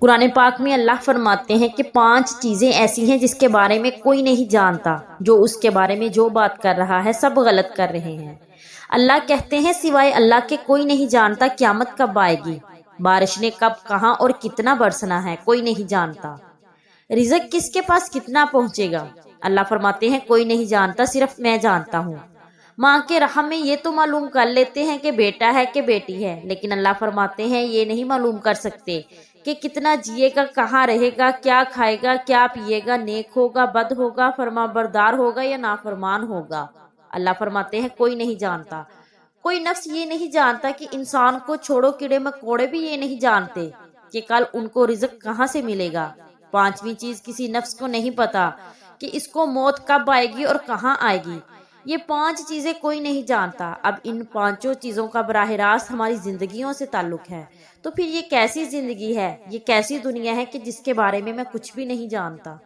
قرآن پاک میں اللہ فرماتے ہیں کہ 5 چیزیں ایسی ہیں جس کے بارے میں کوئی نہیں جانتا، جو اس کے بارے میں جو بات کر رہا ہے سب غلط کر رہے ہیں۔ اللہ کہتے ہیں سوائے اللہ کے کوئی نہیں جانتا قیامت کب آئے گی، بارش نے کب کہاں اور کتنا برسنا ہے کوئی نہیں جانتا، رزق کس کے پاس کتنا پہنچے گا، اللہ فرماتے ہیں کوئی نہیں جانتا صرف میں جانتا ہوں۔ ماں کے رحم میں یہ تو معلوم کر لیتے ہیں کہ بیٹا ہے کہ بیٹی ہے، لیکن اللہ فرماتے ہیں یہ نہیں معلوم کر سکتے کہ کتنا جیے گا، کہاں رہے گا، کیا کھائے گا، کیا پیے گا، نیک ہوگا، بد ہوگا، فرما بردار ہوگا یا نافرمان ہوگا۔ اللہ فرماتے ہیں کوئی نہیں جانتا۔ کوئی نفس یہ نہیں جانتا کہ انسان کو چھوڑو کیڑے مکوڑے بھی یہ نہیں جانتے کہ کل ان کو رزق کہاں سے ملے گا۔ 5ویں چیز کسی نفس کو نہیں پتا کہ اس کو موت کب آئے گی اور کہاں آئے گی۔ یہ 5 چیزیں کوئی نہیں جانتا۔ اب ان 5 چیزوں کا براہ راست ہماری زندگیوں سے تعلق ہے، تو پھر یہ کیسی زندگی ہے، یہ کیسی دنیا ہے کہ جس کے بارے میں کچھ بھی نہیں جانتا۔